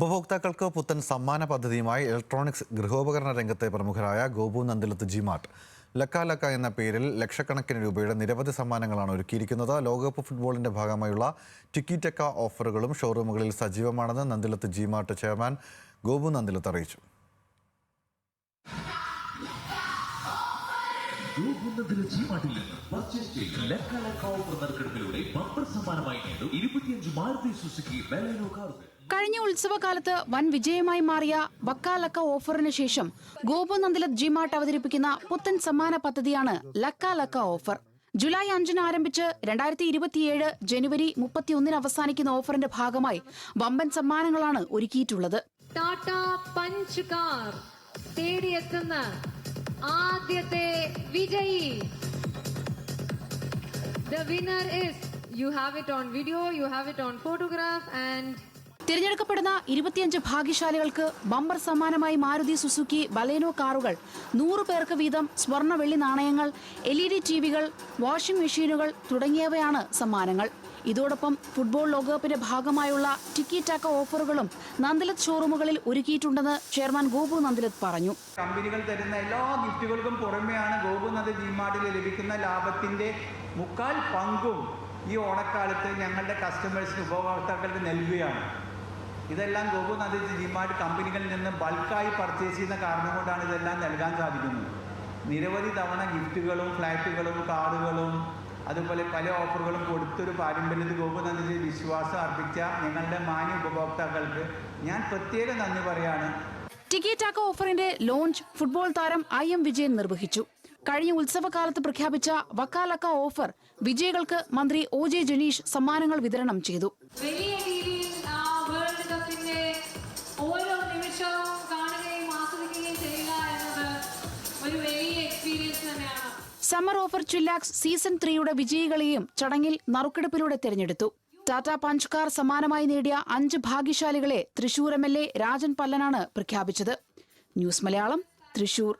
ഉപഭോക്താക്കൾക്ക് പുത്തൻ സമ്മാന പദ്ധതിയുമായി ഇലക്ട്രോണിക്സ് ഗൃഹോപകരണ രംഗത്തെ പ്രമുഖരായ ഗോപു നന്ദിലത്ത് ജിമാർട്ട് ലക്ക ലക്ക എന്ന പേരിൽ ലക്ഷക്കണക്കിന് രൂപയുടെ നിരവധി സമ്മാനങ്ങളാണ് ഒരുക്കിയിരിക്കുന്നത്. ലോകകപ്പ് ഫുട്ബോളിന്റെ ഭാഗമായുള്ള ടിക്കി ടെക്ക ഓഫറുകളും ഷോറൂമുകളിൽ സജീവമാണെന്ന് നന്ദിലത്ത് ജിമാർട്ട് ചെയർമാൻ ഗോപു നന്ദിലത്ത് അറിയിച്ചു. കഴിഞ്ഞ ഉത്സവകാലത്ത് വൻ വിജയമായി മാറിയ വക്ക ലക്ക ഓഫറിന് ശേഷം ഗോപു നന്ദിലത്ത് ജിമാർട്ട് അവതരിപ്പിക്കുന്ന പുത്തൻ സമ്മാന പദ്ധതിയാണ് ലക്ക ലക്ക ഓഫർ. ജൂലൈ 5-ന് ആരംഭിച്ച് 2027 ജനുവരി 31-ന് അവസാനിക്കുന്ന ഓഫറിന്റെ ഭാഗമായി വമ്പൻ സമ്മാനങ്ങളാണ് ഒരുക്കിയിട്ടുള്ളത്. ടാറ്റ പഞ്ച് കാർ തേടിയെത്തുന്ന ആദ്യത്തെ വിജയി. The winner is, you have it on video, you have it on photograph and തിരഞ്ഞെടുക്കപ്പെടുന്ന 25 ഭാഗ്യശാലികൾക്ക് ബമ്പർ സമ്മാനമായി മാരുതി സുസുക്കി ബലേനോ കാറുകൾ, 100 പേർക്ക് വീതം സ്വർണ്ണ വെള്ളി നാണയങ്ങൾ, LED ടിവികൾ, വാഷിംഗ് മെഷീനുകൾ തുടങ്ങിയവയാണ് സമ്മാനങ്ങൾ. ഇതോടൊപ്പം ഫുട്ബോൾ ലോകകപ്പിന്റെ ഭാഗമായുള്ള ടിക്കി ടാക്ക ഓഫറുകളും നന്ദിലത്ത് ഷോറൂമുകളിൽ ഒരുക്കിയിട്ടുണ്ടെന്ന് ചെയർമാൻ ഗോപു നന്ദിലത്ത് പറഞ്ഞു. കമ്പനികൾ തരുന്ന എല്ലാ ഗിഫ്റ്റുകൾക്കും പുറമെയാണ് ഗോപു നന്ദിലത്ത് ജിമാർട്ടിൽ ലഭിക്കുന്ന ലാഭത്തിന്റെ 3/4 പങ്കും ഈ ഓണക്കാലത്ത് ഞങ്ങളുടെ കസ്റ്റമേഴ്സിന് ഉപഭോക്താക്കൾക്ക് നൽകുകയാണ്. ഇതെല്ലാം ഗോപു നന്ദിലത്ത് ജിമാർട്ട് കമ്പനികളിൽ നിന്ന് ബൾക്കായി പർച്ചേസ് ചെയ്യുന്ന കാരണം കൊണ്ടാണ് ഇതെല്ലാം നൽകാൻ സാധിക്കുന്നത്. നിരവധി തവണ ഗിഫ്റ്റുകളും ഫ്ലാറ്റുകളും കാറുകളും അതുപോലെ പല ഓഫറുകളും കൊടുത്തൊരു പാരമ്പര്യത്തിൽ ഗോപു നന്ദിലത്ത് വിശ്വാസം അർപ്പിച്ച ഞങ്ങളുടെ മാന്യ ഉപഭോക്താക്കൾക്ക് ഞാൻ പ്രത്യേകം നന്ദി പറയാണ്. ടിക്കി ടാക്ക ഓഫറിന്റെ ലോഞ്ച് ഫുട്ബോൾ താരം IM വിജയൻ നിർവഹിച്ചു. കഴിഞ്ഞ ഉത്സവകാലത്ത് പ്രഖ്യാപിച്ച വക്ക ലക്ക ഓഫർ വിജയികൾക്ക് മന്ത്രി OJ ജനീഷ് സമ്മാനങ്ങൾ വിതരണം ചെയ്തു. വലിയ രീതിയിൽ വേൾഡ് കപ്പിന്റെ ഓരോ നിമിഷവും കാണുകയും ആസ്വദിക്കുകയും ചെയ്യുക എന്നത് ഒരു വലിയ എക്സ്പീരിയൻസ് തന്നെയാണ്. സമ്മർ ഓഫർ ചില്ലാക്സ് സീസൺ 3യുടെ വിജയികളെയും ചടങ്ങിൽ നറുക്കെടുപ്പിലൂടെ തെരഞ്ഞെടുത്തു. ടാറ്റ പഞ്ച് കാർ സമ്മാനമായി നേടിയ 5 ഭാഗ്യശാലികളെ തൃശൂർ MLA രാജൻ പല്ലനാണ് പ്രഖ്യാപിച്ചത്. ന്യൂസ് മലയാളം, തൃശൂർ.